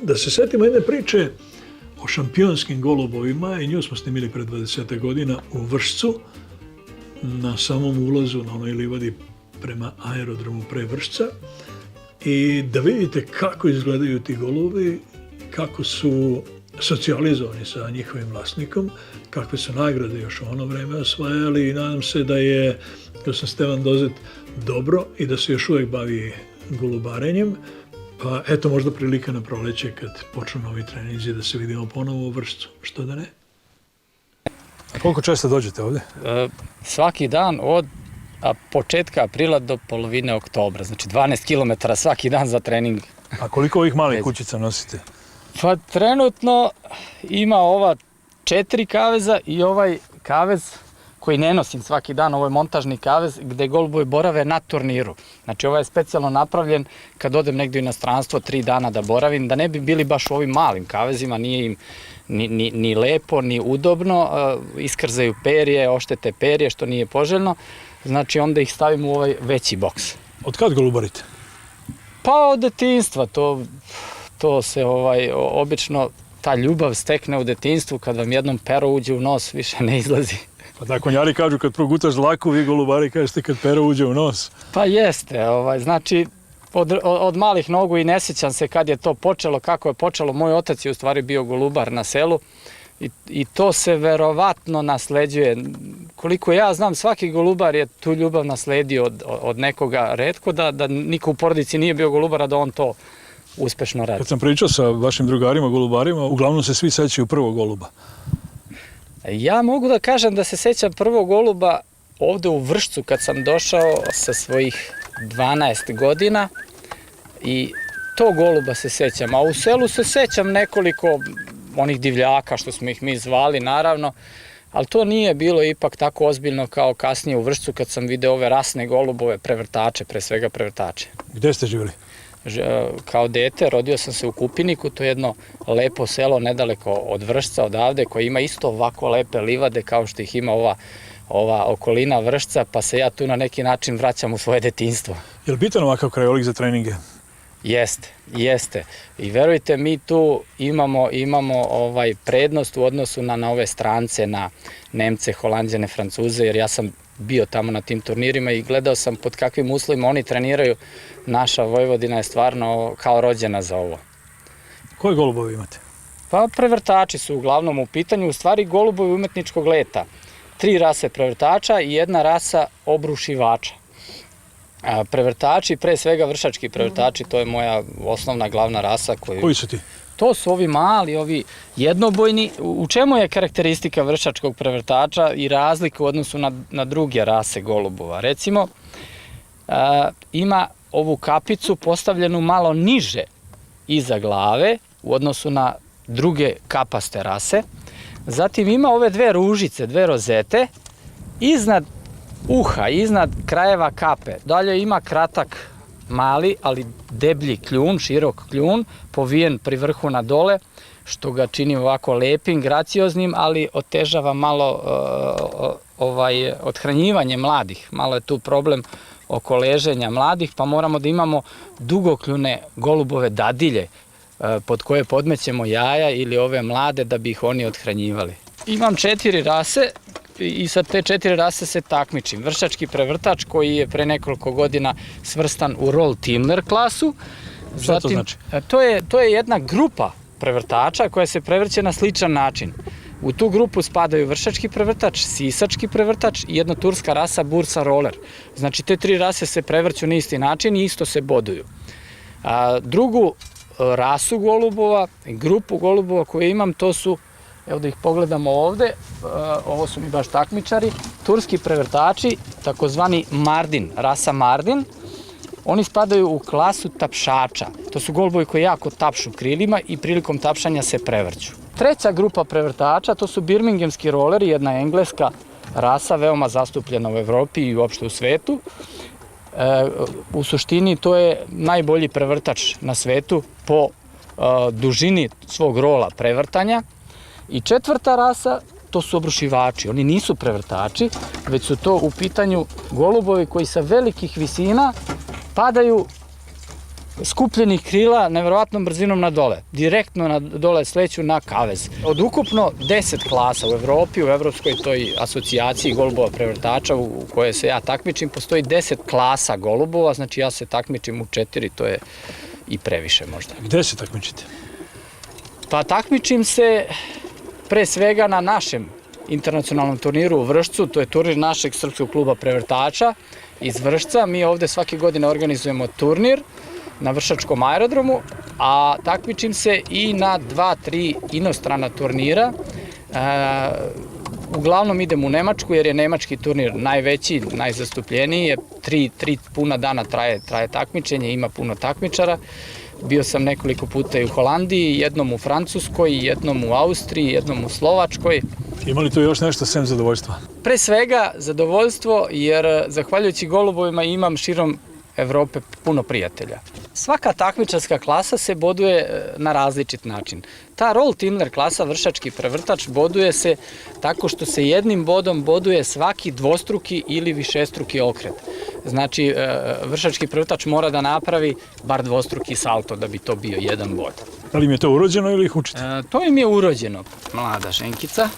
Da se setimo jedne priče o šampionskim golubovima, i nju smo snimili pred 20 godina u Vršcu, na samom ulazu na onoj livadi prema aerodromu pre Vršca, i da vidite kako izgledaju ti golubi, kako su socijalizovani sa njihovim vlasnikom, kakve su nagrade još u ono vreme osvajali, i nadam se da je Stevan Dozet dobro i da se još uvek bavi golubarenjem. Pa eto, možda prilika na proleće kad počnu novi treninzi da se vidimo ponovo u Vršcu. Što da ne? A koliko često dođete ovde? Svaki dan od početka aprila do polovine oktobra. Znači 12 km svaki dan za trening. A koliko ovih malih kućica nosite? Pa trenutno ima ova 4 kaveza i ovaj kavez koji ne nosim svaki dan, ovo je montažni kavez gde golubovi borave na turniru. Znači ovaj je specijalno napravljen kad odem negdje u inostranstvo 3 dana da boravim, da ne bi bili baš u ovim malim kavezima, nije im ni lepo, ni udobno, iskrzaju perje, oštete perje, što nije poželjno, znači onda ih stavim u ovaj veći boks. Od kad golubarite? Pa od detinjstva, to se obično ta ljubav stekne u detinjstvu, kad vam jednom pero uđe u nos, više ne izlazi. Pa da, konjari kažu kad progutaš dlaku, vi golubari kažete kad pero uđe u nos. Pa jeste, znači od malih nogu i ne sjećam se kad je to počelo, kako je počelo. Moj otac je u stvari bio golubar na selu i to se verovatno nasleđuje. Koliko ja znam, svaki golubar je tu ljubav nasledio od nekoga, retko da niko u porodici nije bio golubar, a da on to uspešno radi. Kad sam pričao sa vašim drugarima golubarima, uglavnom se svi sećaju prvog goluba. Ja mogu da kažem da se sećam prvog goluba ovde u Vršcu kad sam došao sa svojih 12 godina i tog goluba se sećam, a u selu se sećam nekoliko onih divljaka što smo ih mi zvali naravno, ali to nije bilo ipak tako ozbiljno kao kasnije u Vršcu kad sam video ove rasne golubove, prevrtače, pre svega prevrtače. Gde ste živjeli? Kao dete rodio sam se u Kupiniku, to je jedno lepo selo nedaleko od Vršca odavde, koje ima isto ovako lepe livade kao što ih ima ova okolina Vršca, pa se ja tu na neki način vraćam u svoje detinjstvo. Je li bitan ovakav krajolik za treninge? Jeste. I verujte, mi tu imamo prednost u odnosu na ove strance, na Nemce, Holanđane, Francuze, jer ja sam bio tamo na tim turnirima i gledao sam pod kakvim uslovima oni treniraju. Naša Vojvodina je stvarno kao rođena za ovo. Koje golubove imate? Pa prevrtači su uglavnom u pitanju, u stvari golubovi umetničkog leta. 3 rase prevrtača i 1 rasa obrušivača. Prevrtači, pre svega vršački prevrtači, to je moja osnovna glavna rasa. Koji su ti? To su ovi mali, ovi jednobojni. U čemu je karakteristika vršačkog prevrtača i razlika u odnosu na druge rase golubova? Recimo, ima ovu kapicu postavljenu malo niže iza glave u odnosu na druge kapaste rase. Zatim ima ove 2 ružice, 2 rozete, iznad uha, iznad krajeva kape. Dalje ima kratak, mali, ali deblji kljun, širok kljun, povijen pri vrhu na dole, što ga čini ovako lepim, gracioznim, ali otežava malo othranjivanje mladih. Malo je tu problem oko leženja mladih, pa moramo da imamo dugokljune golubove dadilje, pod koje podmećemo jaja ili ove mlade da bi ih oni othranjivali. Imam 4 rase i sa te 4 rase se takmičim. Vršački prevrtač koji je pre nekoliko godina svrstan u Roll Timner klasu. Šta to znači? To je jedna grupa prevrtača koja se prevrće na sličan način. U tu grupu spadaju vršački prevrtač, sisački prevrtač i jedna turska rasa Bursa Roller. Znači te 3 rase se prevrću na isti način i isto se boduju. Drugu rasu golubova, grupu golubova koje imam, to su, evo da ih pogledamo ovde, ovo su mi baš takmičari, turski prevrtači, takozvani Mardin, rasa Mardin. Oni spadaju u klasu tapšača. To su golubovi koji jako tapšu krilima i prilikom tapšanja se prevrću. Treća grupa prevrtača, to su birmingemski roleri, jedna engleska rasa, veoma zastupljena u Evropi i uopšte u svetu. U suštini to je najbolji prevrtač na svetu po dužini svog rola prevrtanja. I 4. rasa, to su obrušivači. Oni nisu prevrtači, već su to u pitanju golubovi koji sa velikih visina padaju skupljenih krila neverovatnom brzinom na dole. Direktno na dole sleću na kavez. Od ukupno 10 klasa u Evropi, u Evropskoj toj asocijaciji golubova prevrtača u kojoj se ja takmičim, postoji 10 klasa golubova, znači ja se takmičim u 4, to je i previše možda. Gde se takmičite? Pa takmičim se pre svega na našem internacionalnom turniru u Vršcu, to je turnir našeg srpskog kluba prevrtača iz Vršca. Mi ovde svake godine organizujemo turnir na Vršačkom aerodromu, a takmičim se i na 2-3 inostrana turnira. Uglavnom idem u Nemačku jer je nemački turnir najveći, najzastupljeniji je. 3 puna dana traje takmičenje, ima puno takmičara. Bio sam nekoliko puta i u Holandiji, jednom u Francuskoj, jednom u Austriji, jednom u Slovačkoj. Ima li to još nešto sem zadovoljstva? Pre svega zadovoljstvo jer zahvaljujući golubovima imam širom Evrope puno prijatelja. Svaka takmičarska klasa se boduje na različit način. Ta roll timler klasa, vršački prevrtač, boduje se tako što se jednim bodom boduje svaki dvostruki ili višestruki okret. Znači, vršački prevrtač mora da napravi bar dvostruki salto da bi to bio jedan bod. Da li im je to urođeno ili ih učite? To im je urođeno, mlada ženkica.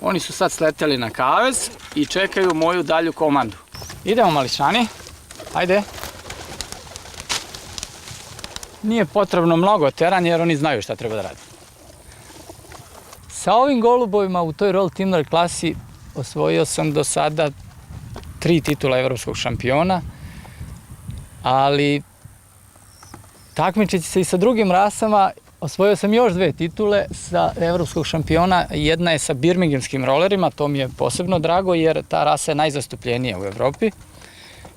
Oni su sad sleteli na kavez i čekaju moju dalju komandu. Idemo, mališani. Ajde. Nije potrebno mnogo teranja jer oni znaju šta treba da radi. Sa ovim golubovima u toj roll timler klasi osvojio sam do sada 3 titula evropskog šampiona, ali takmičeći se i sa drugim rasama, osvojio sam još 2 titule sa evropskog šampiona. Jedna je sa birmingemskim rolerima, to mi je posebno drago jer ta rasa je najzastupljenija u Evropi.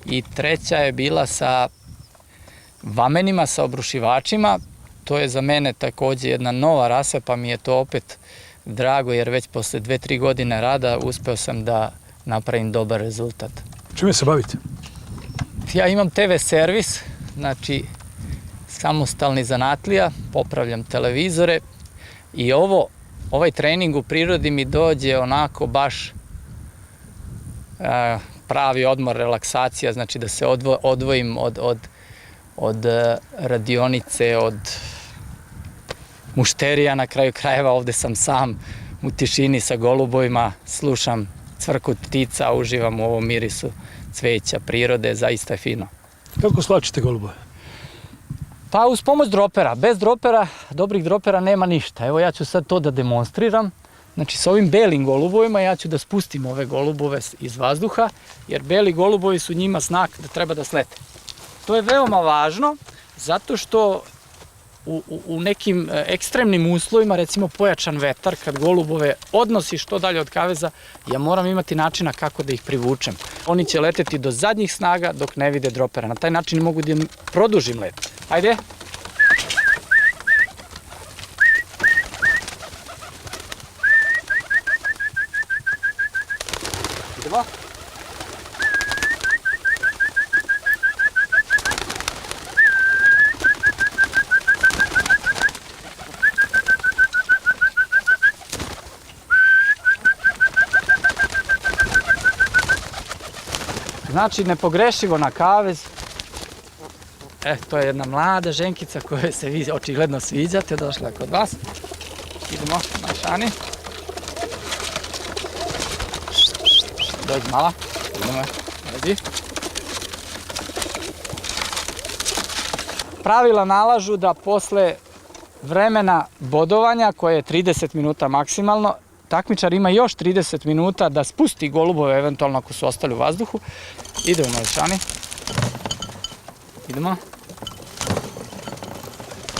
I treća je bila sa vamenima, sa obrušivačima. To je za mene takođe jedna nova rasa, pa mi je to opet drago jer već posle 2-3 godine rada uspeo sam da napravim dobar rezultat. Čime se bavite? Ja imam TV servis, znači samostalni zanatlija, popravljam televizore i ovaj trening u prirodi mi dođe onako baš pravi odmor, relaksacija, znači da se odvojim od radionice, od mušterija, na kraju krajeva ovde sam sam u tišini sa golubovima, slušam cvrkut ptica, uživam u ovom mirisu cveća, prirode, zaista je fino. Kako slačite golubove? Pa uz pomoć dropera. Bez dropera, dobrih dropera nema ništa. Evo ja ću sad to da demonstriram. Znači sa ovim belim golubovima ja ću da spustim ove golubove iz vazduha, jer beli golubovi su njima znak da treba da slete. To je veoma važno zato što u nekim ekstremnim uslovima, recimo pojačan vetar, kad golubove odnosi što dalje od kaveza, ja moram imati načina kako da ih privučem. Oni će leteti do zadnjih snaga dok ne vide dropera. Na taj način mogu da im produžim let. Ajde! Idemo. Znači, nepogrešivo na kavez. To je jedna mlada ženkica koja se vi očigledno sviđate, došla kod vas. Idemo, mališani. Dođi mala, idemo, dođi. Pravila nalažu da posle vremena bodovanja, koje je 30 minuta maksimalno, takmičar ima još 30 minuta da spusti golubove, eventualno ako su ostali u vazduhu. Idemo, mališani. Idemo.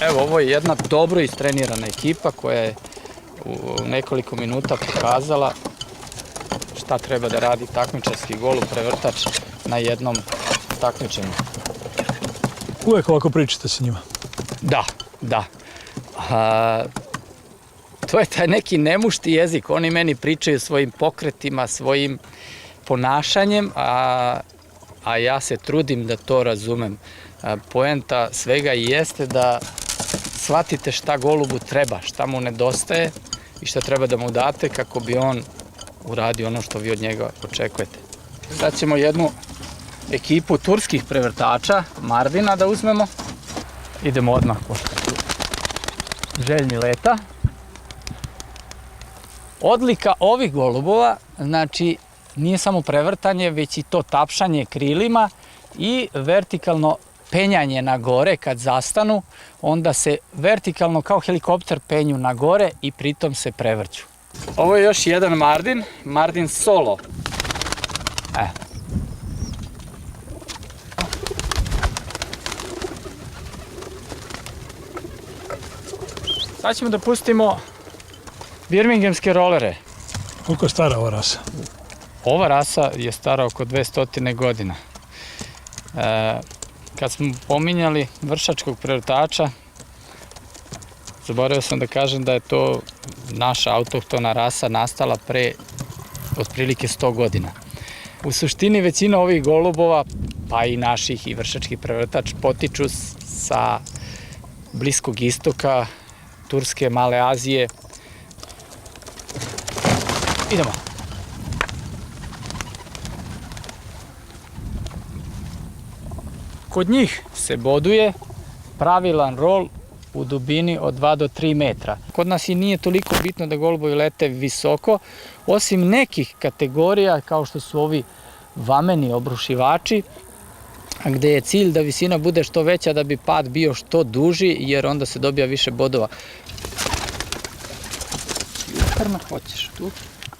Evo, ovo je jedna dobro istrenirana ekipa koja je u nekoliko minuta pokazala šta treba da radi takmičarski golub prevrtač na jednom takmičenju. Uvek ovako pričate sa njima? Da. To je taj neki nemušti jezik. Oni meni pričaju svojim pokretima, svojim ponašanjem, a ja se trudim da to razumem. Poenta svega jeste da shvatite šta golubu treba, šta mu nedostaje i šta treba da mu date kako bi on uradio ono što vi od njega očekujete. Sad ćemo jednu ekipu turskih prevrtača, Mardina, da uzmemo. Idemo odmah, pošto su željni leta. Odlika ovih golubova, znači, nije samo prevrtanje, već i to tapšanje krilima i vertikalno penjanje na gore kad zastanu, onda se vertikalno kao helikopter penju na gore i pritom se prevrću. Ovo je još jedan Mardin Solo. Sad ćemo da pustimo birmingemske rolere. Koliko je stara ova rasa? Ova rasa je stara oko 200 godina. Kad smo pominjali vršačkog prevrtača, zaboravio sam da kažem da je to naša autohtona rasa nastala pre otprilike 100 godina. U suštini većina ovih golubova, pa i naših i vršačkih prevrtač, potiču sa Bliskog istoka, Turske, Male Azije. Idemo. Kod njih se boduje pravilan rol u dubini od 2 do 3 metra. Kod nas i nije toliko bitno da golubovi lete visoko, osim nekih kategorija kao što su ovi vameni obrušivači, gde je cilj da visina bude što veća da bi pad bio što duži, jer onda se dobija više bodova.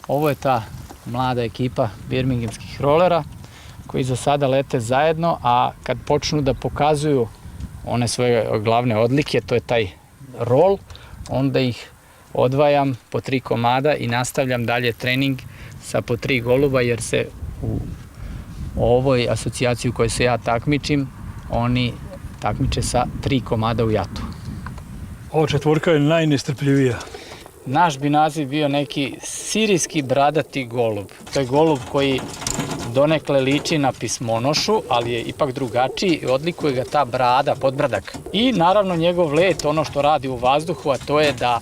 Ovo je ta mlada ekipa birmingemskih rolera koji za sada lete zajedno, a kad počnu da pokazuju one svoje glavne odlike, to je taj rol, onda ih odvajam po 3 komada i nastavljam dalje trening sa po 3 goluba, jer se u ovoj asocijaciji u kojoj se ja takmičim, oni takmiče sa 3 komada u jatu. Ova četvorka je najnestrpljivija. Naš bi naziv bio neki sirijski bradati golub. To je golub koji donekle liči na pismonošu, ali je ipak drugačiji i odlikuje ga ta brada, podbradak. I naravno njegov let, ono što radi u vazduhu, a to je da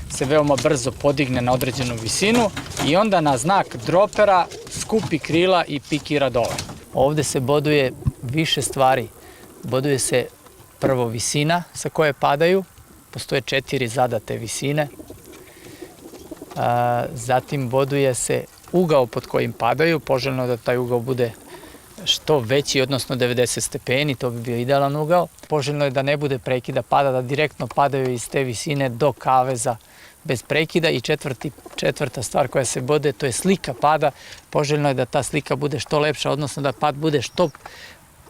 se veoma brzo podigne na određenu visinu i onda na znak dropera skupi krila i pikira dole. Ovde se boduje više stvari. Boduje se prvo visina sa koje padaju, postoje 4 zadate visine. Zatim boduje se ugao pod kojim padaju, poželjno je da taj ugao bude što veći, odnosno 90 stepeni, to bi bio idealan ugao. Poželjno je da ne bude prekida pada, da direktno padaju iz te visine do kaveza bez prekida. I četvrta stvar koja se bode, to je slika pada. Poželjno je da ta slika bude što lepša, odnosno da pad bude što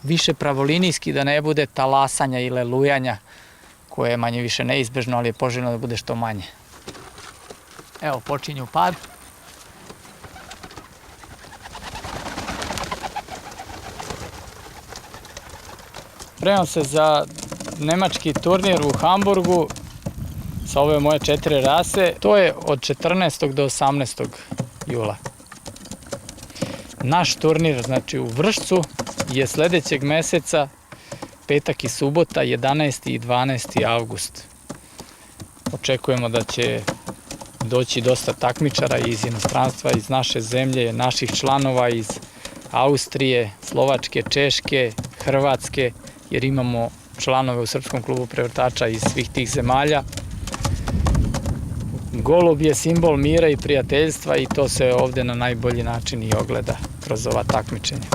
više pravolinijski, da ne bude talasanja ili lujanja, koje je manje više neizbežno, ali je poželjno da bude što manje. Evo, počinju pad. Spremam se za nemački turnir u Hamburgu sa ove moje 4 rase. To je od 14. do 18. jula. Naš turnir, znači u Vršcu, je sledećeg meseca, petak i subota, 11. i 12. avgust. Očekujemo da će doći dosta takmičara iz inostranstva, iz naše zemlje, naših članova iz Austrije, Slovačke, Češke, Hrvatske, jer imamo članove u Srpskom klubu prevrtača iz svih tih zemalja. Golub je simbol mira i prijateljstva i to se ovde na najbolji način i ogleda kroz ova takmičenja.